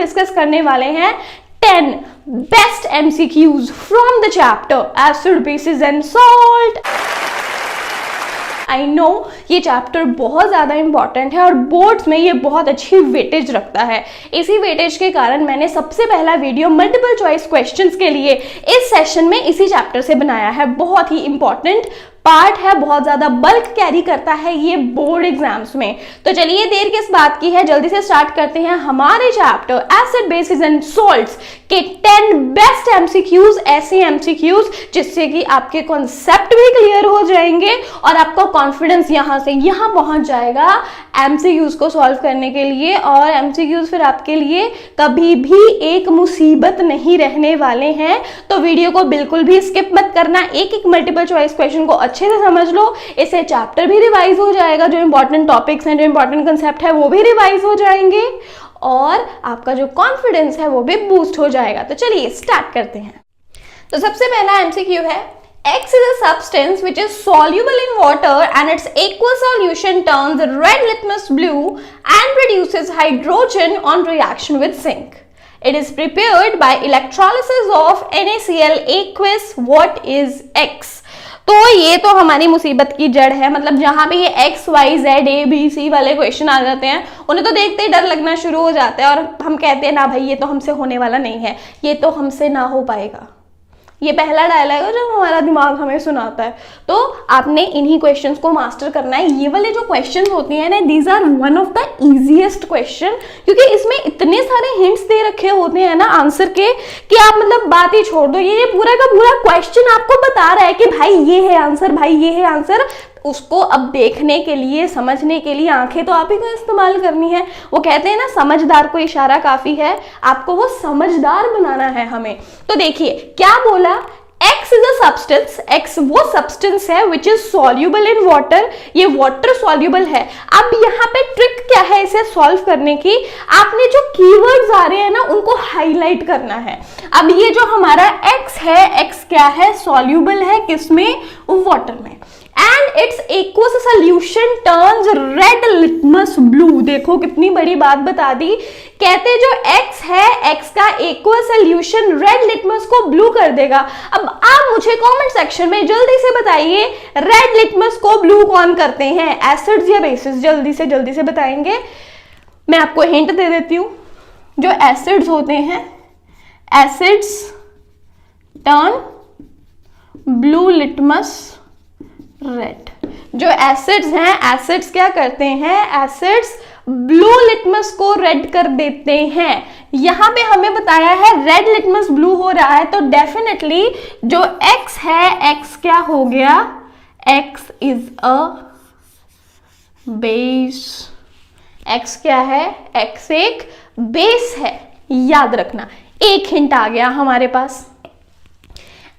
Discuss करने वाले हैं 10 best MCQs from the chapter acid basis and salt. I know ये चैप्टर बहुत ज़्यादा इंपॉर्टेंट है और बोर्ड्स में ये बहुत अच्छी वेटेज रखता है। इसी वेटेज के कारण मैंने सबसे पहला वीडियो मल्टीपल चॉइस क्वेश्चंस के लिए इस सेशन में इसी चैप्टर से बनाया है। बहुत ही इंपॉर्टेंट पार्ट है, बहुत ज़्यादा बल्क कैरी करता है ये बोर्ड एग्जाम्स में। तो चलिए देर किस बात की है, जल्दी से स्टार्ट करते हैं हमारे chapter acid basis and salts के 10 बेस्ट MCQs, ऐसे MCQs जिससे कि आपके कॉन्सेप्ट भी क्लियर हो जाएंगे और आपका कॉन्फिडेंस यहाँ से यहाँ पहुंच जाएगा MCQs को सॉल्व करने के लिए। और MCQs फिर आपके लिए कभी भी एक मुसीबत नहीं रहने वाले हैं। तो वीडियो को बिल्कुल भी स्किप मत करना, एक एक मल्टीपल चॉइस क्वेश्चन को अच्छे से समझ लो, इससे चैप्टर भी रिवाइज हो जाएगा, जो इंपॉर्टेंट टॉपिक्स हैं, जो इंपॉर्टेंट कंसेप्ट है वो भी रिवाइज हो जाएंगे और आपका जो कॉन्फिडेंस है वो भी बूस्ट हो जाएगा। तो चलिए स्टार्ट करते हैं। तो सबसे पहला MCQ है, X is a substance which is soluble in water and its aqueous solution turns red litmus blue and produces hydrogen on reaction with zinc. It is prepared by electrolysis of NaCl aqueous. What is X? तो ये तो हमारी मुसीबत की जड़ है, मतलब जहां पे ये X, Y, Z, A, B, C वाले क्वेश्चन आ जाते हैं उन्हें तो देखते ही डर लगना शुरू हो जाता है और हम कहते हैं ना भाई ये तो हमसे होने वाला नहीं है, ये तो हमसे ना हो पाएगा। ये पहला डायलॉग है जो हमारा दिमाग हमें सुनाता है। तो आपने इन्हीं क्वेश्चंस को मास्टर करना है। ये वाले जो क्वेश्चंस होते हैं ना, these are one of the easiest question, क्योंकि इसमें इतने सारे हिंट्स दे रखे होते हैं ना आंसर के कि आप मतलब बात ही छोड़ दो, ये पूरा का पूरा क्वेश्चन आपको बता रहा है कि भाई ये है आंसर, भाई ये है आंसर। उसको अब देखने के लिए, समझने के लिए आंखें तो आप ही को इस्तेमाल करनी है। वो कहते हैं ना समझदार को इशारा काफी है, आपको वो समझदार बनाना है हमें। तो देखिए क्या बोला, X is a substance, X वो सब्सटेंस है which is soluble in water, ये वाटर soluble है। अब यहाँ पे ट्रिक क्या है इसे सॉल्व करने की, आपने जो कीवर्ड्स आ रहे हैं ना उनको हाईलाइट करना है। अब ये जो हमारा X है, X क्या है, soluble है किसमें, वाटर में, and its aqueous solution turns red litmus blue। देखो कितनी बड़ी बात बता दी, कहते जो X है, X का aqueous solution red litmus को ब्लू कर देगा। अब आप मुझे कमेंट सेक्शन में जल्दी से बताइए रेड लिटमस को ब्लू कौन करते हैं, एसिड्स या बेसिस? जल्दी से बताएंगे। मैं आपको हिंट दे देती हूँ, जो एसिड्स होते हैं, acids turn blue litmus red. जो एसिड्स हैं, एसिड्स क्या करते हैं, एसिड्स ब्लू लिटमस को रेड कर देते हैं। यहां पे हमें बताया है रेड लिटमस ब्लू हो रहा है, तो डेफिनेटली जो X है, X क्या हो गया, X is a base. X क्या है, X एक बेस है, याद रखना। एक हिंट आ गया हमारे पास।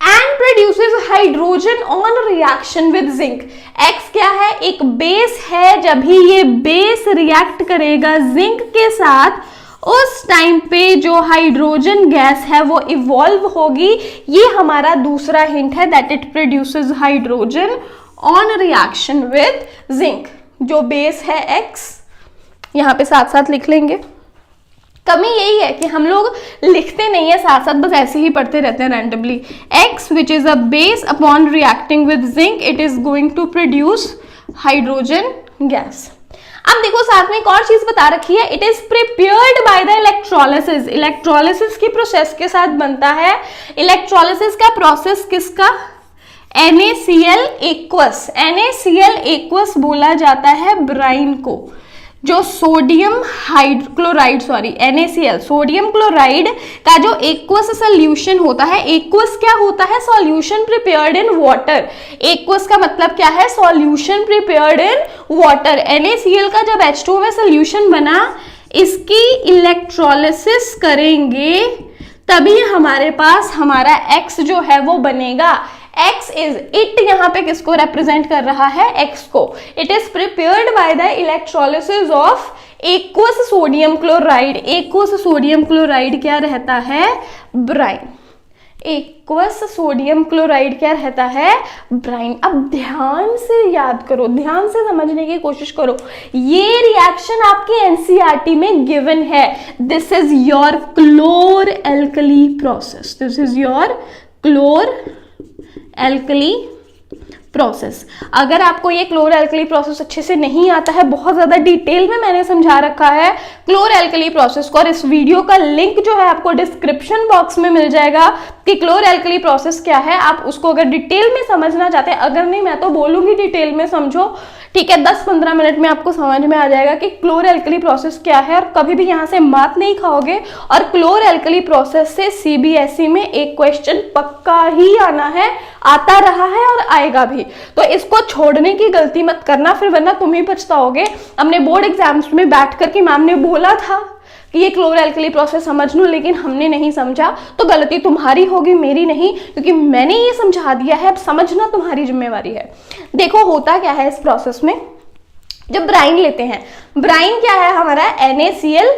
And produces hydrogen on reaction with zinc। X क्या है, एक बेस है, जब ही ये बेस रिएक्ट करेगा जिंक के साथ उस टाइम पे जो हाइड्रोजन गैस है वो इवॉल्व होगी। ये हमारा दूसरा हिंट है, that it produces hydrogen on reaction with zinc. जो बेस है X, यहाँ पे साथ साथ लिख लेंगे। कमी यही है कि हम लोग लिखते नहीं है साथ साथ, बस ऐसे ही पढ़ते रहते हैं randomly. X which is a base upon reacting with zinc it is going to produce hydrogen gas। अब देखो साथ में एक और चीज बता रखी है, it is prepared by the electrolysis. Electrolysis की प्रोसेस के साथ बनता है। इलेक्ट्रोलिसिस का प्रोसेस किसका, NaCl aqueous। NaCl aqueous बोला जाता है ब्राइन को। जो sodium hydrochloride NaCl sodium chloride का जो एक्वस सोल्यूशन होता है, एक्वस क्या होता है, solution prepared in water. Aqueous का मतलब क्या है, solution prepared in water. NaCl का जब H2O में सोल्यूशन बना, इसकी इलेक्ट्रोलिसिस करेंगे तभी हमारे पास हमारा X जो है वो बनेगा। X इज इट, यहाँ पे किसको रिप्रेजेंट कर रहा है, X को। It is prepared by the electrolysis of aqueous sodium chloride. Aqueous sodium chloride क्या रहता है, ब्राइन। एक्वस सोडियम क्लोराइड क्या रहता है, ब्राइन। अब ध्यान से याद करो, ध्यान से समझने की कोशिश करो, ये रिएक्शन आपके एनसीईआरटी में गिवन है। This is your chlor alkali process, this is your chlor alkali process. अगर आपको ये क्लोर एल्कली प्रोसेस अच्छे से नहीं आता है, बहुत ज्यादा डिटेल में मैंने समझा रखा है क्लोर एल्कली प्रोसेस को, और इस वीडियो का लिंक जो है आपको डिस्क्रिप्शन बॉक्स में मिल जाएगा कि क्लोर एल्कली प्रोसेस क्या है। आप उसको अगर डिटेल में समझना चाहते हैं, अगर नहीं मैं तो बोलूंगी डिटेल में समझो, ठीक है, 10-15 मिनट में आपको समझ में आ जाएगा कि क्लोर एल्कली प्रोसेस क्या है, और कभी भी यहाँ से मात नहीं खाओगे। और क्लोर एल्कली प्रोसेस से सीबीएसई में एक क्वेश्चन पक्का ही आना है, आता रहा है और आएगा भी, तो इसको छोड़ने की गलती मत करना, फिर वरना तुम ही पछताओगे। हमने बोर्ड एग्जाम्स में बैठ कर के मैम ने बोला था कि ये क्लोर एल्कली प्रोसेस समझ लो, लेकिन हमने नहीं समझा, तो गलती तुम्हारी होगी, मेरी नहीं, क्योंकि मैंने ये समझा दिया है, अब समझना तुम्हारी जिम्मेवारी है। देखो होता क्या है इस प्रोसेस में, जब ब्राइन लेते हैं, ब्राइन क्या है हमारा, NaCl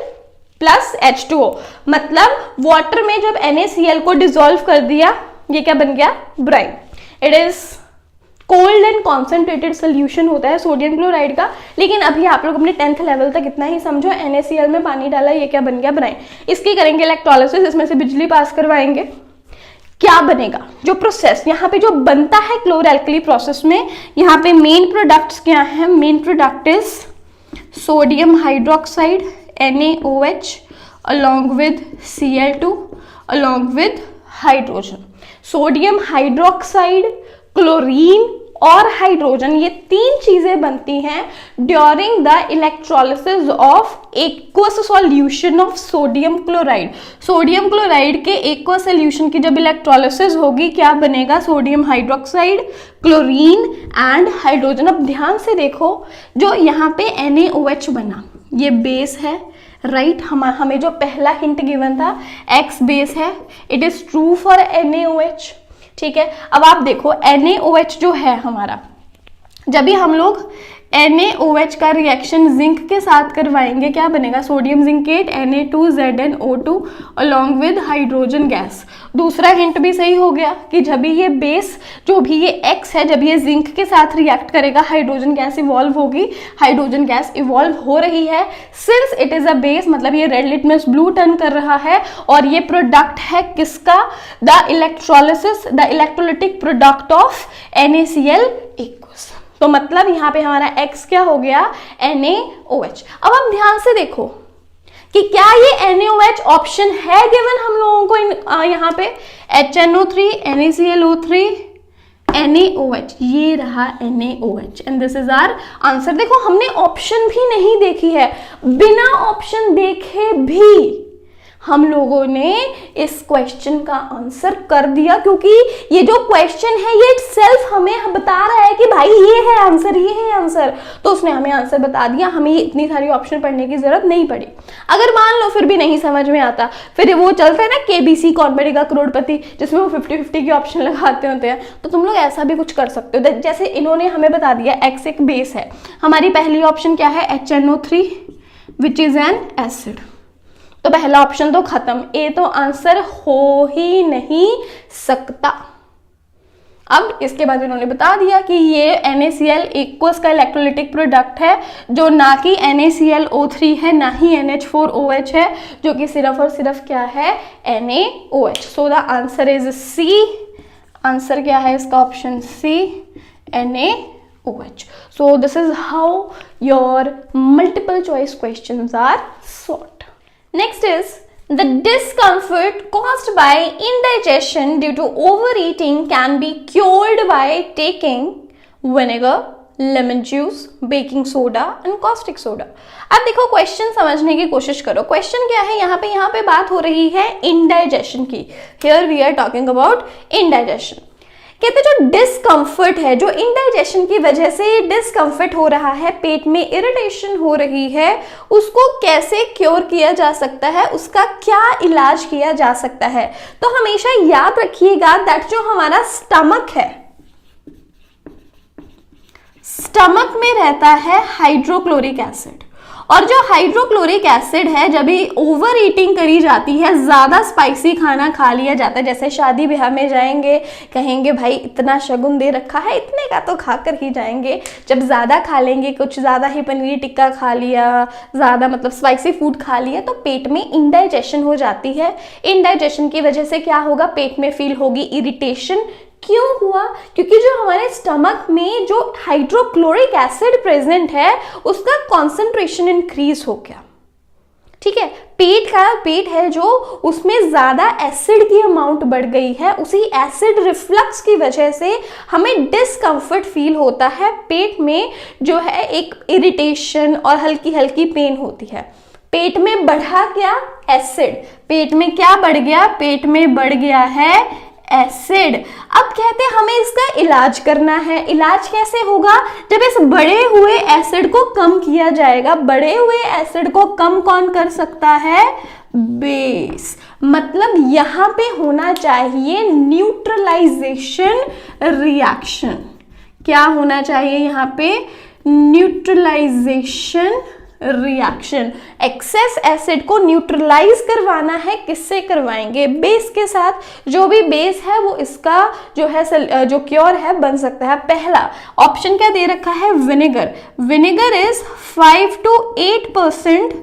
प्लस H2O, मतलब वाटर में जब NaCl को डिसॉल्व कर दिया, ये क्या बन गया, brine. It is cold and concentrated solution होता है सोडियम क्लोराइड का, लेकिन अभी आप लोग अपने 10th लेवल तक इतना ही समझो, NaCl में पानी डाला, ये क्या बन गया, ब्राइन। इसकी करेंगे इलेक्ट्रोलिसिस, इसमें से बिजली पास करवाएंगे, क्या बनेगा, जो प्रोसेस यहाँ पे जो बनता है क्लोर एल्कली प्रोसेस में, यहाँ पे मेन प्रोडक्ट्स क्या है, main product is sodium hydroxide NaOH along with Cl2 along with hydrogen. Sodium hydroxide, chlorine और हाइड्रोजन, ये 3 चीजें बनती हैं during the electrolysis of aqueous solution of sodium chloride. Sodium chloride के एक्वस सॉल्यूशन की जब इलेक्ट्रोलिसिस होगी, क्या बनेगा, sodium hydroxide, chlorine and hydrogen. अब ध्यान से देखो, जो यहाँ पे NaOH बना, ये बेस है, राइट। हमें जो पहला हिंट गिवन था X बेस है, it is true for NaOH, ठीक है। अब आप देखो NaOH जो है हमारा, जब भी हम लोग NaOH का रिएक्शन जिंक के साथ करवाएंगे, क्या बनेगा, sodium zincate Na2ZnO2 along with hydrogen gas. दूसरा हिंट भी सही हो गया कि जब भी ये बेस, जो भी ये X है, जब ये जिंक के साथ रिएक्ट करेगा, हाइड्रोजन गैस इवॉल्व होगी, हाइड्रोजन गैस इवॉल्व हो रही है, since it is a base, मतलब ये रेड लिटमस ब्लू टर्न कर रहा है, और ये प्रोडक्ट है किसका, the electrolysis, the electrolytic product of NaCl aqueous. तो मतलब यहाँ पे हमारा X क्या हो गया, NaOH। अब आप ध्यान से देखो कि क्या ये NaOH ऑप्शन है गिवन हम लोगों को, यहाँ पे HNO3, NaClO3, NaOH, ये रहा NaOH and this is our answer. देखो हमने ऑप्शन भी नहीं देखी है, बिना ऑप्शन देखे भी हम लोगों ने इस क्वेश्चन का आंसर कर दिया, क्योंकि ये जो क्वेश्चन है ये इटसेल्फ हमें बता रहा है कि भाई ये है आंसर, ये है आंसर, तो उसने हमें आंसर बता दिया, हमें इतनी सारी ऑप्शन पढ़ने की जरूरत नहीं पड़ी। अगर मान लो फिर भी नहीं समझ में आता, फिर वो चलता है ना KBC कौन बनेगा करोड़पति, जिसमें वो 50-50 के ऑप्शन लगाते होते हैं, तो तुम लोग ऐसा भी कुछ कर सकते हो। जैसे इन्होंने हमें बता दिया X एक बेस है, हमारी पहली ऑप्शन क्या है, HNO3 which is an acid, तो पहला ऑप्शन तो खत्म, ए तो आंसर हो ही नहीं सकता। अब इसके बाद इन्होंने बता दिया कि ये NaCl एक्वस का इलेक्ट्रोलिटिक प्रोडक्ट है, जो ना कि NaClO3 है, ना ही NH4OH है, जो कि सिर्फ और सिर्फ क्या है, NaOH। So the answer is C। Answer क्या है इसका, option C, NaOH। So this is how your multiple choice questions are solved. Next is the discomfort caused by indigestion due to overeating can be cured by taking vinegar, lemon juice, baking soda and caustic soda. अब देखो question समझने की कोशिश करो। Question क्या है, यहाँ पे बात हो रही है इंडाइजेशन की। Here we are talking about indigestion. कहते जो डिस्कम्फर्ट है, जो इंडाइजेशन की वजह से डिस्कम्फर्ट हो रहा है, पेट में इरिटेशन हो रही है, उसको कैसे क्योर किया जा सकता है, उसका क्या इलाज किया जा सकता है। तो हमेशा याद रखिएगा दैट जो हमारा स्टमक है, स्टमक में रहता है हाइड्रोक्लोरिक एसिड, और जो हाइड्रोक्लोरिक एसिड है, जब भी ओवर ईटिंग करी जाती है, ज़्यादा स्पाइसी खाना खा लिया जाता है, जैसे शादी ब्याह में जाएंगे, कहेंगे भाई इतना शगुन दे रखा है, इतने का तो खाकर ही जाएंगे। जब ज़्यादा खा लेंगे, कुछ ज़्यादा ही पनीर टिक्का खा लिया, ज़्यादा मतलब स्पाइसी फूड खा लिया, तो पेट में इंडाइजेशन हो जाती है। इंडाइजेशन की वजह से क्या होगा, पेट में फील होगी इरिटेशन। क्यों हुआ? क्योंकि जो हमारे स्टमक में जो हाइड्रोक्लोरिक एसिड प्रेजेंट है उसका कॉन्सेंट्रेशन इंक्रीज हो गया। ठीक है, पेट है जो, उसमें ज्यादा एसिड की अमाउंट बढ़ गई है। उसी एसिड रिफ्लक्स की वजह से हमें डिस्कम्फर्ट फील होता है, पेट में जो है एक इरिटेशन और हल्की हल्की पेन होती है। पेट में बढ़ा क्या? एसिड। पेट में क्या बढ़ गया? पेट में बढ़ गया है एसिड। अब कहते हैं हमें इसका इलाज करना है। इलाज कैसे होगा? जब इस बढ़े हुए एसिड को कम किया जाएगा। बढ़े हुए एसिड को कम कौन कर सकता है? बेस। मतलब यहां पे होना चाहिए न्यूट्रलाइजेशन रिएक्शन। क्या होना चाहिए यहां पे? Neutralisation reaction. एक्सेस एसिड को न्यूट्रलाइज करवाना है। किससे करवाएंगे? बेस के साथ। जो भी बेस है वो इसका जो है जो क्योर है बन सकता है। पहला ऑप्शन क्या दे रखा है? Vinegar. Vinegar is 5 to 8%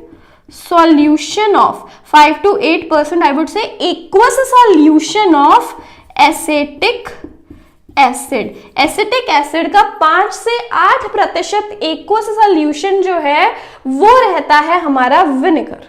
solution of 5 to 8% I would say aqueous solution of acetic acid. Acetic acid का 5 से 8% एक्वस सॉल्यूशन जो है वो रहता है हमारा vinegar.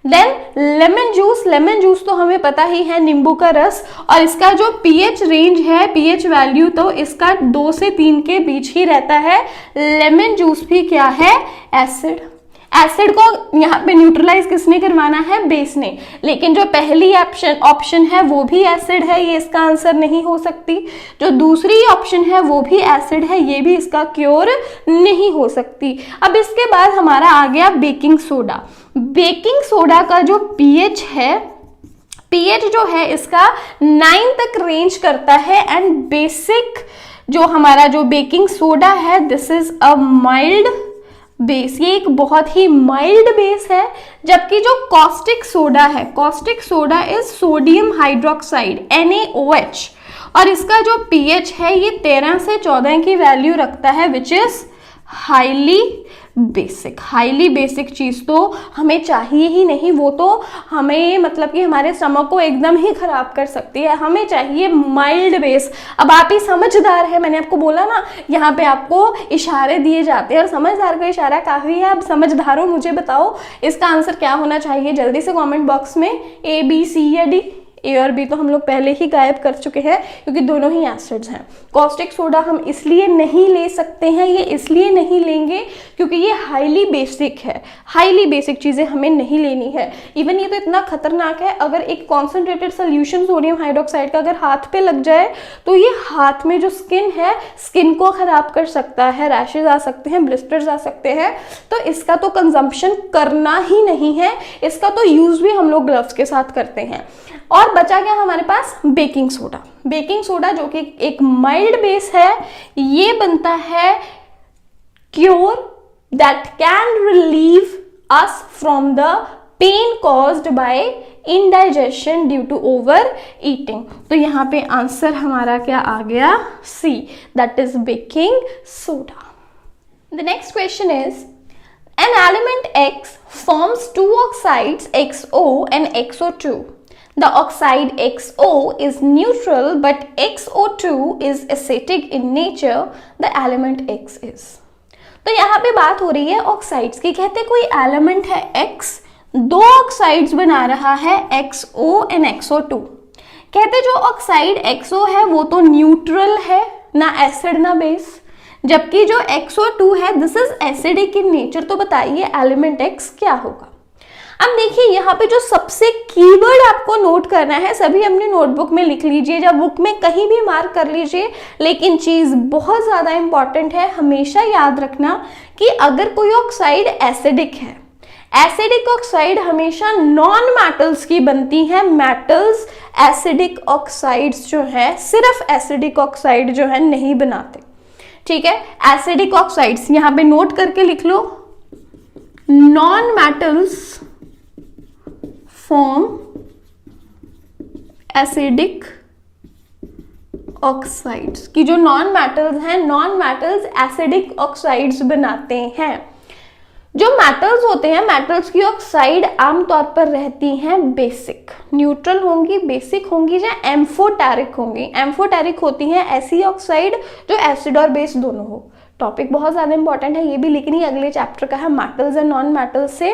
Then lemon juice. Lemon juice तो हमें पता ही है, नींबू का रस, और इसका जो पीएच रेंज है, पीएच वैल्यू तो इसका 2 से 3 के बीच ही रहता है। लेमन जूस भी क्या है? एसिड। एसिड को यहाँ पे न्यूट्रलाइज किसने करवाना है? बेस ने। लेकिन जो पहली ऑप्शन है वो भी एसिड है, ये इसका आंसर नहीं हो सकती। जो दूसरी ऑप्शन है वो भी एसिड है, ये भी इसका क्योर नहीं हो सकती। अब इसके बाद हमारा आ गया बेकिंग सोडा। बेकिंग सोडा का जो पीएच है, पीएच जो है इसका 9 तक रेंज करता है। एंड बेसिक जो हमारा जो बेकिंग सोडा है, this is a mild base. ये एक बहुत ही माइल्ड बेस है। जबकि जो कॉस्टिक सोडा है, caustic soda is sodium hydroxide NaOH, और इसका जो पीएच है ये 13 से 14 की वैल्यू रखता है, which is highly basic. Highly basic चीज तो हमें चाहिए ही नहीं, वो तो हमें मतलब कि हमारे स्टमक को एकदम ही खराब कर सकती है। हमें चाहिए माइल्ड बेस। अब आप ही समझदार है, मैंने आपको बोला ना यहाँ पे आपको इशारे दिए जाते हैं और समझदार का इशारा काफी है। अब समझदार हो, मुझे बताओ इसका आंसर क्या होना चाहिए जल्दी से कमेंट बॉक्स में। A, B, C या D? ए और बी तो हम लोग पहले ही गायब कर चुके हैं क्योंकि दोनों ही एसिड्स हैं। कॉस्टिक सोडा हम इसलिए नहीं ले सकते हैं, ये इसलिए नहीं लेंगे क्योंकि ये हाईली बेसिक है। हाईली बेसिक चीज़ें हमें नहीं लेनी है। इवन ये तो इतना खतरनाक है, अगर एक कॉन्सेंट्रेटेड सोल्यूशन सोडियम हाइड्रोक्साइड का अगर हाथ पे लग जाए तो ये हाथ में जो स्किन है, स्किन को खराब कर सकता है, रैशेज आ सकते हैं, ब्लिस्टर्स आ सकते हैं। तो इसका तो कंजम्पशन करना ही नहीं है, इसका तो यूज भी हम लोग ग्लव्स के साथ करते हैं। और बचा क्या हमारे पास? Baking soda. बेकिंग सोडा जो कि एक माइल्ड बेस है, ये बनता है cure that can relieve us from the pain caused by indigestion due to over eating. तो यहाँ पे आंसर हमारा क्या आ गया? See, that is baking soda. The next question is an element X forms two oxides XO and XO2. The oxide XO is neutral but XO2 is acidic in nature. The element X is. तो यहाँ पे बात हो रही है oxides की। कहते कोई एलिमेंट है X, दो ऑक्साइड्स बना रहा है XO and XO2। कहते जो ऑक्साइड XO है वो तो न्यूट्रल है, ना एसिड ना बेस, जबकि जो XO2 है this is acidic in nature. तो बताइए एलिमेंट X क्या होगा? अब देखिए यहाँ पे जो सबसे कीवर्ड आपको नोट करना है, सभी अपनी नोटबुक में लिख लीजिए, जब बुक में कहीं भी मार्क कर लीजिए, लेकिन चीज बहुत ज्यादा इंपॉर्टेंट है। हमेशा याद रखना कि अगर कोई ऑक्साइड एसिडिक है, एसिडिक ऑक्साइड हमेशा नॉन मेटल्स की बनती है। मेटल्स एसिडिक ऑक्साइड्स जो है, सिर्फ एसिडिक ऑक्साइड जो है नहीं बनाते। ठीक है, एसिडिक ऑक्साइड्स यहाँ पे नोट करके लिख लो, non metals form acidic oxides, कि जो नॉन मेटल्स हैं, नॉन मेटल्स एसिडिक ऑक्साइड्स बनाते हैं। जो मेटल्स होते हैं, मेटल्स की ऑक्साइड आमतौर पर रहती हैं बेसिक, न्यूट्रल होंगी, बेसिक होंगी या एम्फोटेरिक होंगी। एम्फोटेरिक होती हैं ऐसी ऑक्साइड जो एसिड और बेस दोनों हो। टॉपिक बहुत ज़्यादा इंपॉर्टेंट है ये भी, लेकिन ये अगले चैप्टर का है, मेटल्स एंड नॉन मेटल्स से।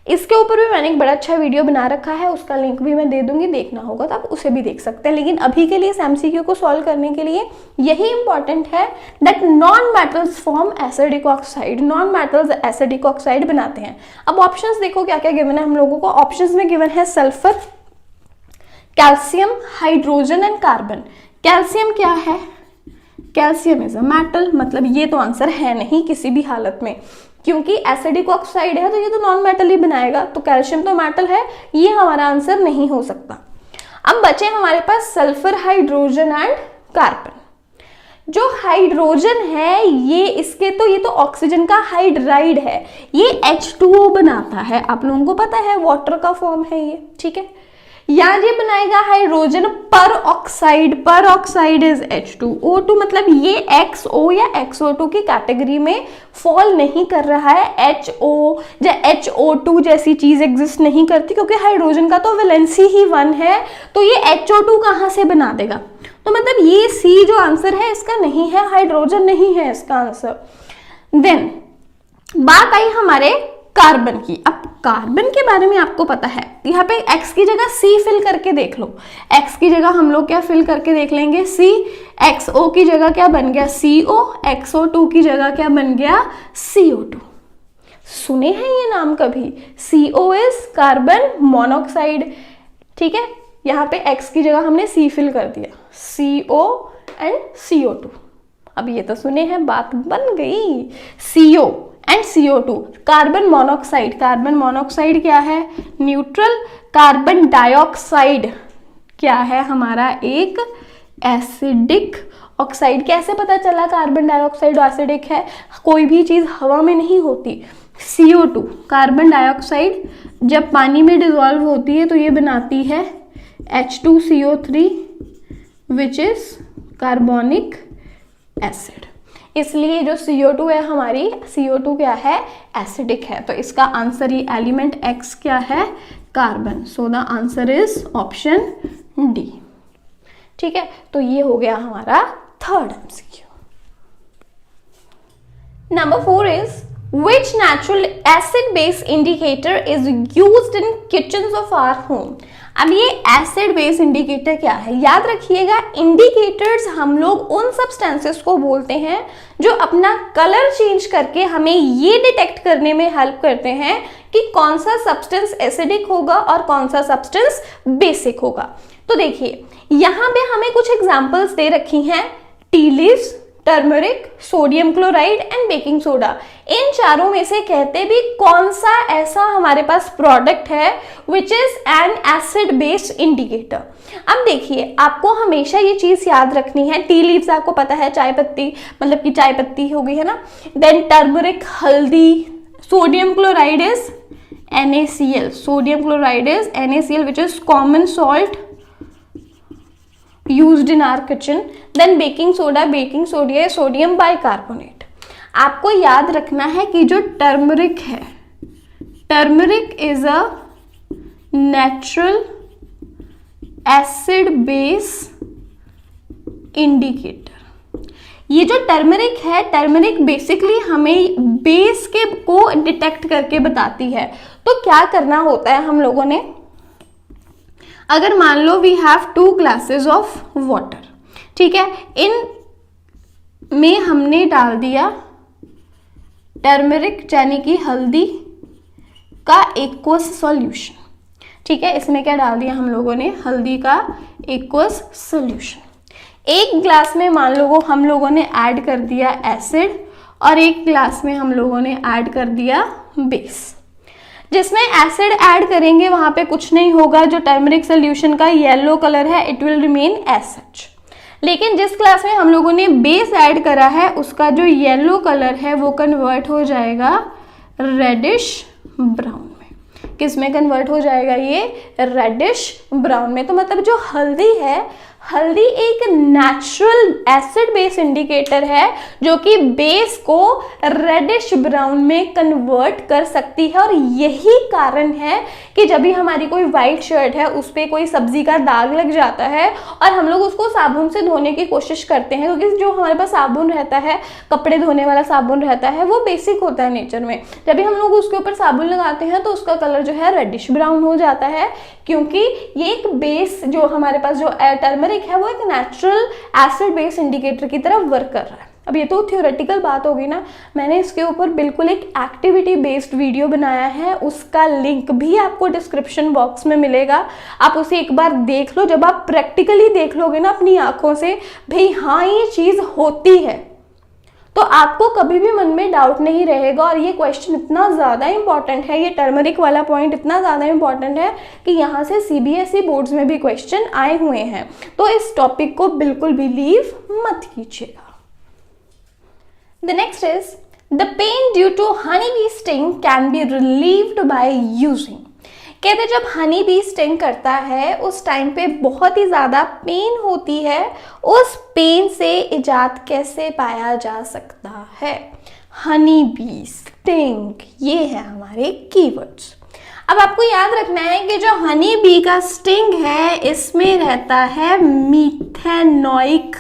इसके ऊपर भी मैंने एक बड़ा अच्छा वीडियो बना रखा है, उसका लिंक भी मैं दे दूंगी, देखना होगा तो आप उसे भी देख सकते हैं। लेकिन अभी के लिए इस एमसीक्यू को सॉल्व करने के लिए यही इंपॉर्टेंट है that non metals form acidic oxide, non metals acidic oxide बनाते हैं। अब ऑप्शंस देखो क्या क्या गिवन है हम लोगों को। ऑप्शंस में गिवन है sulphur, calcium, hydrogen and carbon. Calcium क्या है? कैल्शियम इज अ मेटल, मतलब ये तो आंसर है नहीं किसी भी हालत में, क्योंकि एसिडिक ऑक्साइड है तो ये तो नॉन मेटल ही बनाएगा, तो कैल्शियम तो मेटल है, ये हमारा आंसर नहीं हो सकता। अब बचे हमारे पास सल्फर, हाइड्रोजन एंड कार्बन। जो हाइड्रोजन है ये तो ऑक्सीजन का हाइड्राइड है, ये H2O बनाता है, आप लोगों को पता है वाटर का फॉर्म है ये, ठीक है। यहाँ ये बनाएगा हाइड्रोजन पर ऑक्साइड इज H2O2, मतलब ये XO या XO2 की कैटेगरी में फॉल नहीं कर रहा है। HO या HO2 जैसी चीज एग्जिस्ट नहीं करती, क्योंकि हाइड्रोजन का तो वैलेंसी ही 1 है, तो ये HO2 कहाँ से बना देगा? तो मतलब ये C जो आंसर है इसका नहीं है, हाइड्रोजन नहीं है इसका आंसर। देन बात आई हमारे कार्बन की। अब कार्बन के बारे में आपको पता है, यहाँ पे X की जगह C फिल करके देख लो। X की जगह हम लोग क्या फिल करके देख लेंगे? C। XO की जगह क्या बन गया? CO। XO2 की जगह क्या बन गया? CO2। सुने हैं ये नाम कभी? CO इज कार्बन मोनोऑक्साइड, ठीक है। यहाँ पे X की जगह हमने C फिल कर दिया, CO एंड CO2। अब ये तो सुने हैं, बात बन गई। CO and CO2, carbon monoxide. Carbon monoxide क्या है? न्यूट्रल। कार्बन डाइऑक्साइड क्या है? हमारा एक एसिडिक ऑक्साइड। कैसे पता चला कार्बन डाइऑक्साइड एसिडिक है? कोई भी चीज हवा में नहीं होती। CO2 कार्बन डाइऑक्साइड जब पानी में डिसॉल्व होती है तो ये बनाती है H2CO3 which is carbonic acid. इसलिए जो CO2 है हमारी, CO2 क्या है? एसिडिक है। तो इसका आंसर ये एलिमेंट X क्या है? Carbon. So the answer is option D, ठीक है। तो ये हो गया हमारा third MCQ। Number 4 is which natural acid base indicator is used in kitchens of our home। अब ये एसिड बेस इंडिकेटर क्या है? याद रखिएगा, इंडिकेटर्स हम लोग उन सब्सटेंसेस को बोलते हैं जो अपना कलर चेंज करके हमें ये डिटेक्ट करने में हेल्प करते हैं कि कौन सा सब्सटेंस एसिडिक होगा और कौन सा सब्सटेंस बेसिक होगा। तो देखिए यहाँ पे हमें कुछ एग्जांपल्स दे रखी हैं, tea leaves, turmeric, sodium chloride and baking soda. इन चारों में से कहते भी कौन सा ऐसा हमारे पास प्रोडक्ट है which is an acid based indicator. अब देखिए आपको हमेशा ये चीज याद रखनी है, टी लीव्स आपको पता है चाय पत्ती, मतलब कि चाय पत्ती हो गई है ना। देन टर्मरिक हल्दी, sodium chloride is NaCl, sodium chloride is NaCl which is common salt used in our kitchen। then baking soda है सोडियम बाइकार्बोनेट। आपको याद रखना है कि जो टर्मरिक है, turmeric is a natural acid base indicator. ये जो टर्मरिक है, टर्मरिक बेसिकली हमें बेस के को डिटेक्ट करके बताती है। तो क्या करना होता है हम लोगों ने, अगर मान लो we have 2 glasses of water, ठीक है, इन में हमने डाल दिया टर्मरिक यानी कि हल्दी का एक्वस सॉल्यूशन, ठीक है। इसमें क्या डाल दिया हम लोगों ने? हल्दी का एक्वस सॉल्यूशन। एक ग्लास में मान लो हम लोगों ने ऐड कर दिया एसिड और एक ग्लास में हम लोगों ने ऐड कर दिया बेस। जिसमें एसिड ऐड करेंगे वहां पे कुछ नहीं होगा, जो टर्मरिक सोल्यूशन का येलो कलर है it will remain as such. लेकिन जिस ग्लास में हम लोगों ने बेस ऐड करा है उसका जो येलो कलर है वो कन्वर्ट हो जाएगा रेडिश ब्राउन में। किस में कन्वर्ट हो जाएगा ये? रेडिश ब्राउन में। तो मतलब जो हल्दी है, हल्दी एक नेचुरल एसिड बेस इंडिकेटर है जो कि बेस को रेडिश ब्राउन में कन्वर्ट कर सकती है। और यही कारण है कि जब भी हमारी कोई वाइट शर्ट है उस पर कोई सब्जी का दाग लग जाता है और हम लोग उसको साबुन से धोने की कोशिश करते हैं, क्योंकि जो हमारे पास साबुन रहता है, कपड़े धोने वाला साबुन रहता है, वो बेसिक होता है नेचर में। जब भी हम लोग उसके ऊपर साबुन लगाते हैं तो उसका कलर जो है रेडिश ब्राउन हो जाता है, क्योंकि ये एक बेस जो हमारे पास जो टर्मरिक है वो एक नेचुरल एसिड बेस इंडिकेटर की तरह वर्क कर रहा है। अब ये तो थ्योरेटिकल बात होगी ना, मैंने इसके ऊपर बिल्कुल एक एक्टिविटी बेस्ड वीडियो बनाया है, उसका लिंक भी आपको डिस्क्रिप्शन बॉक्स में मिलेगा। आप उसे एक बार देख लो। जब आप प्रैक्टिकली देख लोगे ना अपनी आंखों से, भाई हाँ ये चीज होती है, तो आपको कभी भी मन में डाउट नहीं रहेगा। और ये क्वेश्चन इतना ज़्यादा इंपॉर्टेंट है, ये टर्मरिक वाला पॉइंट इतना ज़्यादा इंपॉर्टेंट है कि यहाँ से सीबीएसई बोर्ड्स में भी क्वेश्चन आए हुए हैं। तो इस टॉपिक को बिल्कुल भी लीव मत कीजिएगा। The next is the pain due to honey bee sting can be relieved by using. कहते जब हनी बी स्टिंग करता है उस टाइम पे बहुत ही ज़्यादा पेन होती है, उस पेन से इजाद कैसे पाया जा सकता है? हनी बी स्टिंग, ये है हमारे कीवर्ड्स। अब आपको याद रखना है कि जो हनी बी का स्टिंग है इसमें रहता है मीथेनोइक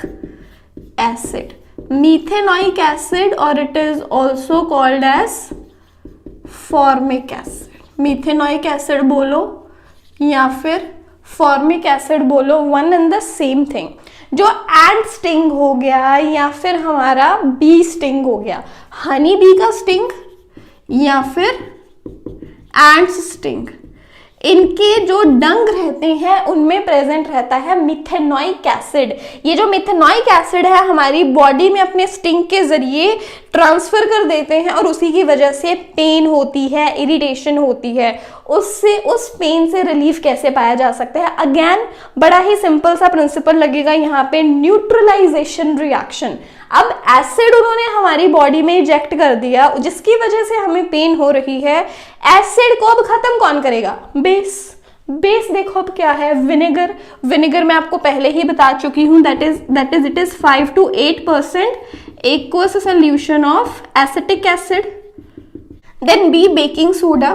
एसिड, मीथेनोइक एसिड, और it is also called as formic acid. Methanoic acid बोलो या फिर फॉर्मिक एसिड बोलो, one and the same thing. जो एंट स्टिंग हो गया या फिर हमारा बी स्टिंग हो गया, हनी बी का स्टिंग या फिर एंट्स स्टिंग, इनके जो डंग रहते हैं उनमें प्रेजेंट रहता है मिथेनोइक एसिड। ये जो मिथेनोइक एसिड है हमारी बॉडी में अपने स्टिंग के जरिए ट्रांसफर कर देते हैं और उसी की वजह से पेन होती है, इरिटेशन होती है। उससे उस पेन से रिलीफ कैसे पाया जा सकता है? अगेन बड़ा ही सिंपल सा प्रिंसिपल लगेगा यहाँ पे, न्यूट्रलाइजेशन रिएक्शन। अब एसिड उन्होंने हमारी बॉडी में इंजेक्ट कर दिया जिसकी वजह से हमें पेन हो रही है। एसिड को अब खत्म कौन करेगा? बेस। बेस देखो अब क्या है? विनेगर। विनेगर मैं आपको पहले ही बता चुकी हूं, that is it is 5 to 8% aqueous solution of acetic acid. Then B, baking soda.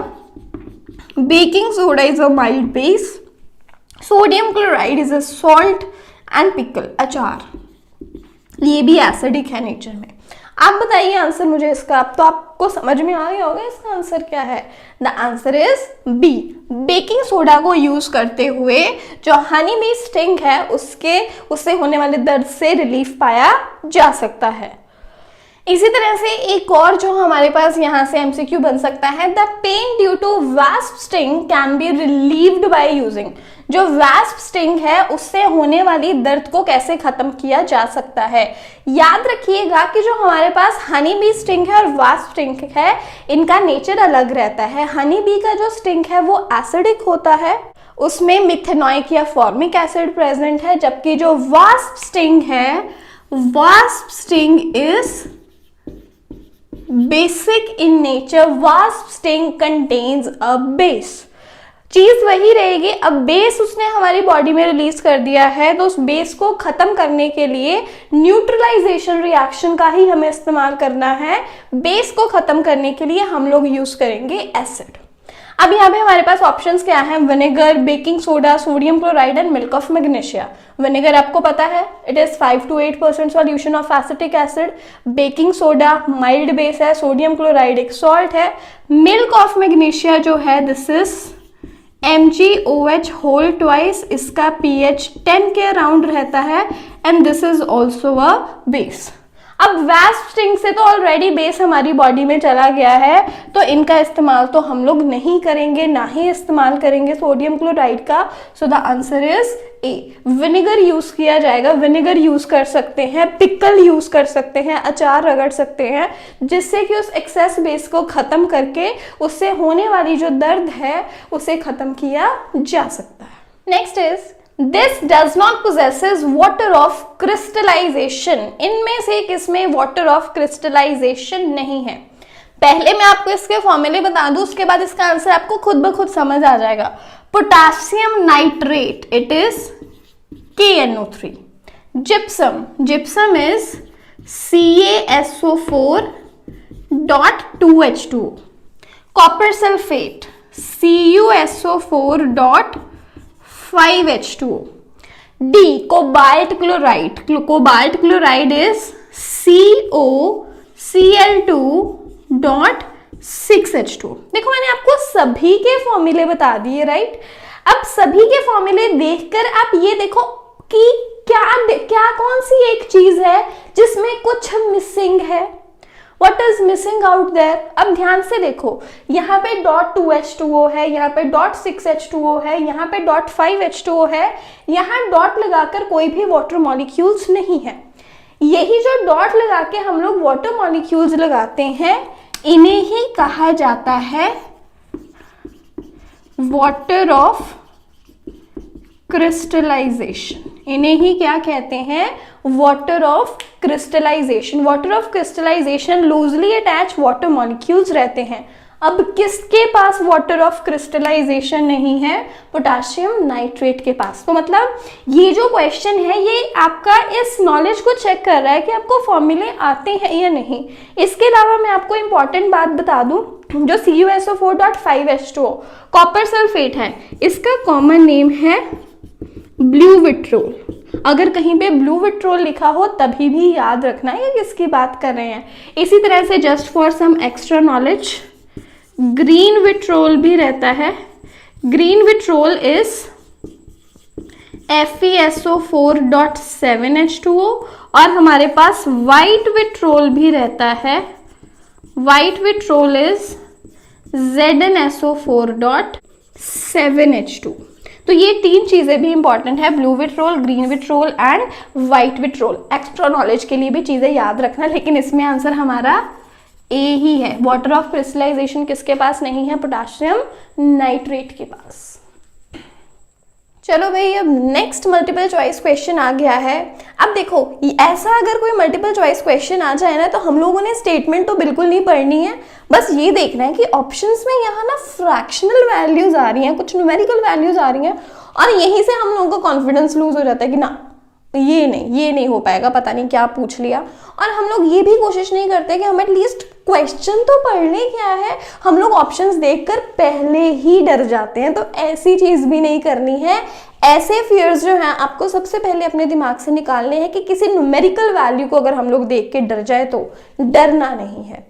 Baking soda is a mild base. Sodium chloride is a salt and pickle, अचार, ये भी एसिडिक है नेचर में। आप बताइए आंसर मुझे इसका। अब तो आपको समझ में आ गया होगा इसका आंसर क्या है। The answer is B. Baking soda को यूज करते हुए जो हनी बी स्टिंग है उससे होने वाले दर्द से रिलीफ पाया जा सकता है। इसी तरह से एक और जो हमारे पास यहाँ से एमसीक्यू बन सकता है, the pain due to wasp sting can be relieved by using. जो वास्प स्टिंग है उससे होने वाली दर्द को कैसे खत्म किया जा सकता है? याद रखिएगा कि जो हमारे पास हनी बी स्टिंग है और वास्प स्टिंग है इनका नेचर अलग रहता है। हनी बी का जो स्टिंग है वो एसिडिक होता है, उसमें मिथेनोइक या फॉर्मिक एसिड प्रेजेंट है, जबकि जो वास्प स्टिंग है, wasp sting is basic in nature. Wasp sting contains a base. चीज वही रहेगी, अब बेस उसने हमारी बॉडी में रिलीज कर दिया है तो उस बेस को खत्म करने के लिए न्यूट्रलाइजेशन रिएक्शन का ही हमें इस्तेमाल करना है। बेस को खत्म करने के लिए हम लोग यूज करेंगे एसिड। अब यहाँ पे हमारे पास ऑप्शंस क्या हैं? Vinegar, baking soda, sodium chloride and milk of magnesia. Vinegar आपको पता है, it is 5 to 8% solution of acetic acid. Baking soda mild base है, सोडियम क्लोराइड एक सॉल्ट है। मिल्क ऑफ मैग्नीशिया जो है this is MgOH whole twice, इसका pH 10 के अराउंड रहता है and this is also a base. अब वास्प स्टिंग से तो ऑलरेडी बेस हमारी बॉडी में चला गया है तो इनका इस्तेमाल तो हम लोग नहीं करेंगे, ना ही इस्तेमाल करेंगे सोडियम क्लोराइड का। So the answer is a. Vinegar use किया जाएगा, विनेगर यूज कर सकते हैं, पिकल यूज कर सकते हैं, अचार रगड़ सकते हैं, जिससे कि उस एक्सेस बेस को खत्म करके उससे होने वाली जो दर्द है उसे खत्म किया जा सकता है। Next is this does not possesses water of crystallisation. इनमें से किसमें वाटर ऑफ क्रिस्टलाइजेशन नहीं है? पहले मैं आपको इसके फॉर्मूले बता दूं, उसके बाद इसका आंसर आपको खुद ब खुद समझ आ जाएगा। Potassium nitrate, it is KNO3। Gypsum is CaSO4.2H2। Copper sulphate CuSO4.5H2। D cobalt chloride is COCl2.6H2। देखो मैंने आपको सभी के फॉर्मूले बता दिए, राइट। अब सभी के फॉर्मूले देखकर आप ये देखो कि क्या कौन सी एक चीज है जिसमें कुछ मिसिंग है। What is missing out there? अब ध्यान से देखो, यहाँ पे .2H2O है, यहाँ पे .6H2O है, यहाँ पे .5H2O है, यहाँ डॉट लगाकर कोई भी वाटर मॉलिक्यूल्स नहीं है। यही जो डॉट लगा के हम लोग वाटर मॉलिक्यूल्स लगाते हैं, इन्हें ही कहा जाता है वाटर ऑफ क्रिस्टलाइजेशन। इन्हें ही क्या कहते हैं? Water of crystallisation. Water of crystallisation loosely attach water molecules रहते हैं। अब किसके पास वाटर ऑफ क्रिस्टलाइजेशन नहीं है? पोटाशियम नाइट्रेट के पास। तो मतलब ये जो क्वेश्चन है ये आपका इस नॉलेज को चेक कर रहा है कि आपको फॉर्मूले आते हैं या नहीं। इसके अलावा मैं आपको इंपॉर्टेंट बात बता दूं, जो CuSO4.5H2O कॉपर सल्फेट है, इसका कॉमन नेम है ब्लू विट्रोल। अगर कहीं पे ब्लू विट्रोल लिखा हो तभी भी याद रखना है कि किसकी बात कर रहे हैं। इसी तरह से just for some extra knowledge, green vitriol भी रहता है। ग्रीन विट्रोल इज FeSO4.7H2O और हमारे पास व्हाइट विट्रोल भी रहता है। White vitriol is ZnSO4.7H2। तो ये तीन चीजें भी इंपॉर्टेंट है, blue vitriol, green vitriol and white vitriol. Extra knowledge के लिए भी चीजें याद रखना, लेकिन इसमें आंसर हमारा ए ही है। वाटर ऑफ क्रिस्टलाइजेशन किसके पास नहीं है? पोटाशियम नाइट्रेट के पास। चलो भाई, अब नेक्स्ट मल्टीपल चॉइस क्वेश्चन आ गया है। अब देखो, ऐसा अगर कोई मल्टीपल चॉइस क्वेश्चन आ जाए ना, तो हम लोगों ने स्टेटमेंट तो बिल्कुल नहीं पढ़नी है, बस ये देखना है कि ऑप्शंस में यहाँ ना फ्रैक्शनल वैल्यूज आ रही हैं, कुछ न्यूमेरिकल वैल्यूज आ रही हैं, और यहीं से हम लोगों का कॉन्फिडेंस लूज हो जाता है कि ना ये नहीं हो पाएगा, पता नहीं क्या पूछ लिया। और हम लोग ये भी कोशिश नहीं करते कि हम एटलीस्ट क्वेश्चन तो पढ़ लें क्या है, हम लोग ऑप्शंस देखकर पहले ही डर जाते हैं। तो ऐसी चीज भी नहीं करनी है। ऐसे फियर्स जो हैं आपको सबसे पहले अपने दिमाग से निकालने हैं कि किसी न्यूमेरिकल वैल्यू को अगर हम लोग देख के डर जाए तो डरना नहीं है।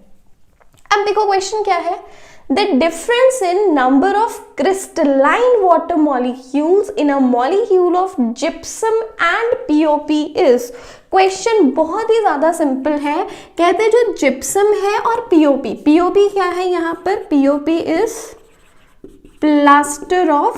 अब देखो क्वेश्चन क्या है, the difference in number of crystalline water molecules in a molecule of gypsum and POP is। Question बहुत ही ज्यादा सिंपल है। कहते हैं जो जिप्सम है और पीओपी क्या है यहाँ पर? POP is plaster of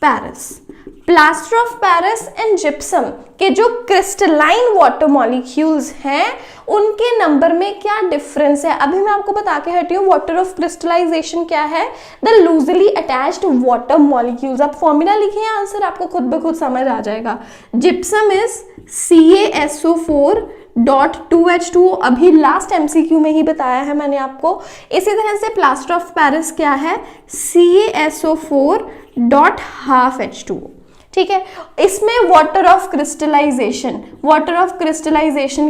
Paris. Plaster of Paris and gypsum के जो क्रिस्टलाइन वाटर मॉलिक्यूल्स हैं उनके नंबर में क्या डिफरेंस है, अभी मैं आपको बता के हटी हूँ। वाटर ऑफ क्रिस्टलाइजेशन क्या है? The loosely attached water molecules. आप फॉर्मूला लिखिए, आंसर आपको खुद ब खुद समझ आ जाएगा। जिप्सम इज CaSO4.2H2O, अभी लास्ट MCQ में ही बताया है मैंने आपको। इसी तरह से प्लास्टर ऑफ पेरिस क्या है? CaSO4.5H2O। ठीक है, इसमें वाटर ऑफ क्रिस्टलाइजेशन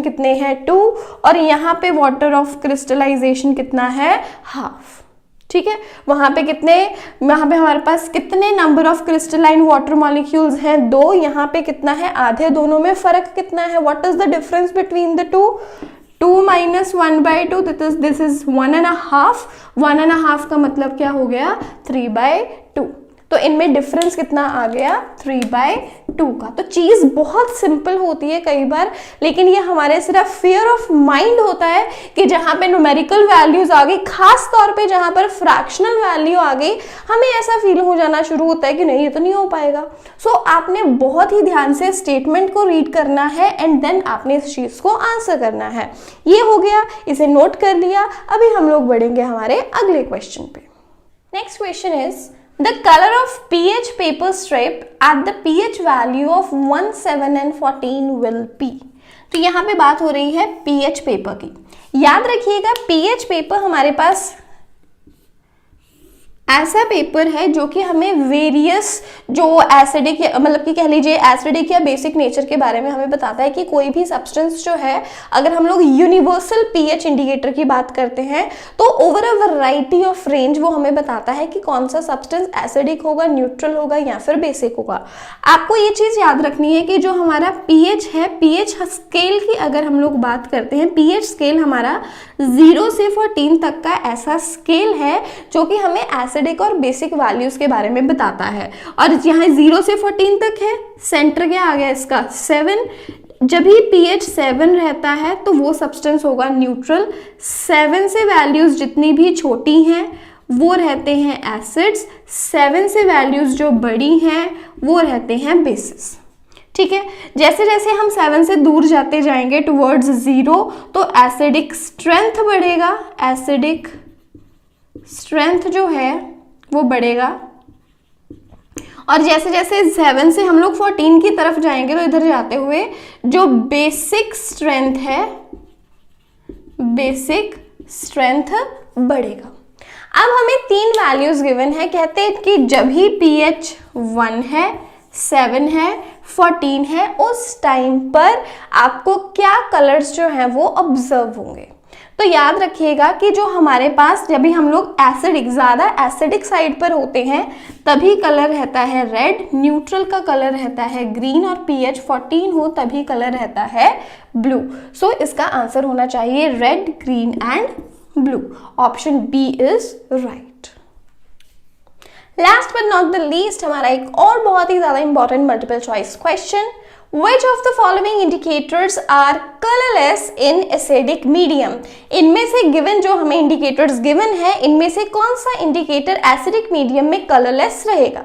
कितने हैं? 2, और यहाँ पे वाटर ऑफ क्रिस्टलाइजेशन कितना है? हाफ। ठीक है, वहां पे हमारे पास कितने number of crystalline water molecules हैं? 2। यहाँ पे कितना है? आधे। दोनों में फर्क कितना है? What is the difference between the two? 2 - 1/2, this is 1.5। 1.5 का मतलब क्या हो गया? 3/2। तो इनमें डिफरेंस कितना आ गया? 3/2 का। तो चीज बहुत सिंपल होती है कई बार, लेकिन ये हमारे सिर्फ फियर ऑफ माइंड होता है कि जहां पे न्यूमेरिकल वैल्यूज आ गई, खास तौर पे जहां पर फ्रैक्शनल वैल्यू आ गई, हमें ऐसा फील हो जाना शुरू होता है कि नहीं, ये तो नहीं हो पाएगा। सो आपने बहुत ही ध्यान से स्टेटमेंट को रीड करना है एंड देन आपने इस चीज को आंसर करना है। ये हो गया, इसे नोट कर लिया। अभी हम लोग बढ़ेंगे हमारे अगले क्वेश्चन पे। Next question is the color of pH paper strip at the pH value of 1, 7 and 14 will be। तो तो यहाँ पे बात हो रही है पीएच पेपर की। याद रखिएगा पीएच पेपर हमारे पास ऐसा पेपर है जो कि हमें वेरियस जो एसिडिक मतलब कि कह लीजिए एसिडिक या बेसिक नेचर के बारे में हमें बताता है कि कोई भी सब्सटेंस जो है, अगर हम लोग यूनिवर्सल पीएच इंडिकेटर की बात करते हैं तो over a variety of range वो हमें बताता है कि कौन सा सब्सटेंस एसिडिक होगा, न्यूट्रल होगा या फिर बेसिक होगा। आपको ये चीज याद रखनी है कि जो हमारा पीएच है, पीएच स्केल की अगर हम लोग बात करते हैं, पीएच स्केल हमारा 0 से 14 तक का ऐसा स्केल है जो कि हमें एसिडिक और बेसिक वैल्यूज के बारे में बताता है। और यहाँ 0 से 14 तक है, सेंटर क्या आ गया इसका 7। जब भी pH 7 रहता है तो वो सब्सटेंस होगा न्यूट्रल। 7 से वैल्यूज जितनी भी छोटी हैं वो रहते हैं एसिड्स, 7 से वैल्यूज जो बड़ी हैं वो रहते हैं बेसिस। ठीक है, जैसे जैसे हम 7 से दूर जाते जाएंगे टुवर्ड्स 0 तो एसिडिक स्ट्रेंथ बढ़ेगा, एसिडिक स्ट्रेंथ जो है वो बढ़ेगा। और जैसे जैसे 7 से हम लोग 14 की तरफ जाएंगे तो इधर जाते हुए जो बेसिक स्ट्रेंथ है, बेसिक स्ट्रेंथ बढ़ेगा। अब हमें 3 वैल्यूज गिवन है, कहते हैं कि जब ही pH 1 है, 7 है, 14 है, उस टाइम पर आपको क्या कलर्स जो हैं वो ऑब्जर्व होंगे। तो याद रखिएगा कि जो हमारे पास जब भी हम लोग एसिडिक, ज़्यादा एसिडिक साइड पर होते हैं तभी कलर रहता है रेड, न्यूट्रल का कलर रहता है ग्रीन, और pH 14 हो तभी कलर रहता है ब्लू। सो इसका आंसर होना चाहिए red, green and blue. Option B is right. Last but not the least हमारा एक और बहुत ही ज्यादा important multiple choice question, Which of the following indicators are colorless in acidic medium? इनमें से गिवन जो हमें इंडिकेटर्स गिवन है, इनमें से कौन सा इंडिकेटर एसिडिक मीडियम में कलरलेस रहेगा?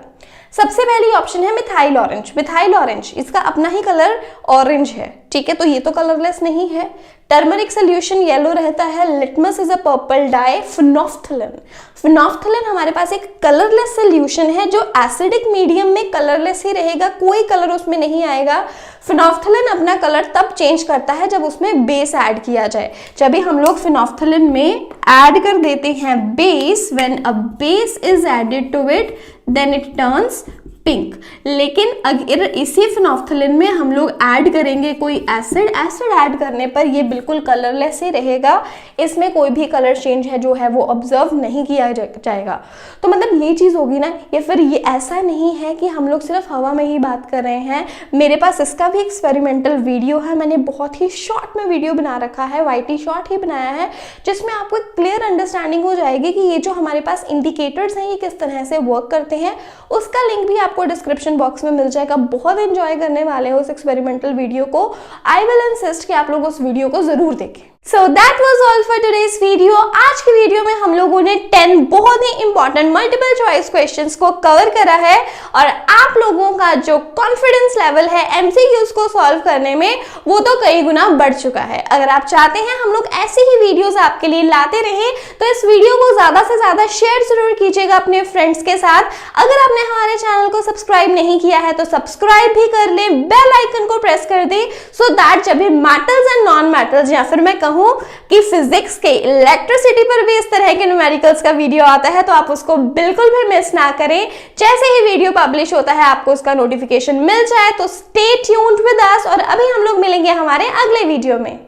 सबसे पहली ऑप्शन है मिथाइल ऑरेंज। मिथाइल ऑरेंज इसका अपना ही कलर ऑरेंज है, ठीक है, तो ये तो कलरलेस नहीं है। टर्मरिक सोल्यूशन येलो रहता है। Litmus is a purple dye. Phenolphthalein, phenolphthalein हमारे पास एक कलरलेस सोल्यूशन है जो एसिडिक मीडियम में कलरलेस ही रहेगा, कोई कलर उसमें नहीं आएगा। फिनोफ्थलीन अपना कलर तब चेंज करता है जब उसमें बेस ऐड किया जाए। जब भी हम लोग फिनोफ्थलीन में ऐड कर देते हैं base, when a base is added to it then it turns pink. लेकिन अगर इसी फिनोफ्थलीन में हम लोग ऐड करेंगे कोई एसिड, एसिड ऐड करने पर ये बिल्कुल कलरलेस ही रहेगा, इसमें कोई भी कलर चेंज है जो है वो ऑब्जर्व नहीं किया जाएगा। तो मतलब ये चीज़ होगी ना, या फिर ये ऐसा नहीं है कि हम लोग सिर्फ हवा में ही बात कर रहे हैं। मेरे पास इसका भी एक्सपेरिमेंटल वीडियो है, मैंने बहुत ही शॉर्ट में वीडियो बना रखा है, YT शॉर्ट ही बनाया है, जिसमें आपको एक क्लियर अंडरस्टैंडिंग हो जाएगी कि ये जो हमारे पास इंडिकेटर्स हैं ये किस तरह से वर्क करते हैं। उसका लिंक भी आपको डिस्क्रिप्शन बॉक्स में मिल जाएगा। बहुत एंजॉय करने वाले हो उस एक्सपेरिमेंटल वीडियो को। आई विल इंसिस्ट कि आप लोग उस वीडियो को जरूर देखें। So that was all for today's video। आज की वीडियो में हम लोगों ने 10 बहुत ही इंपॉर्टेंट मल्टीपल चॉइस क्वेश्चंस को कवर करा है, और आप लोगों का जो कॉन्फिडेंस लेवल है MCQs को सॉल्व करने में वो तो कई गुना बढ़ चुका है। अगर आप चाहते हैं हम लोग ऐसी ही वीडियोस आपके लिए लाते रहें तो इस वीडियो को ज्यादा से ज्यादा शेयर जरूर कीजिएगा अपने फ्रेंड्स के साथ। अगर आपने हमारे चैनल को सब्सक्राइब नहीं किया है तो सब्सक्राइब भी कर ले, बेल आइकन को प्रेस कर दे, सो दैट जब भी मेटल्स एंड नॉन मेटल्स या फिर मैं कि फिजिक्स के, इलेक्ट्रिसिटी पर भी इस तरह के न्यूमेरिकल्स का वीडियो आता है तो आप उसको बिल्कुल भी मिस ना करें। जैसे ही वीडियो पब्लिश होता है आपको उसका नोटिफिकेशन मिल जाए। तो स्टे ट्यून्ड विद अस, और अभी हम लोग मिलेंगे हमारे अगले वीडियो में।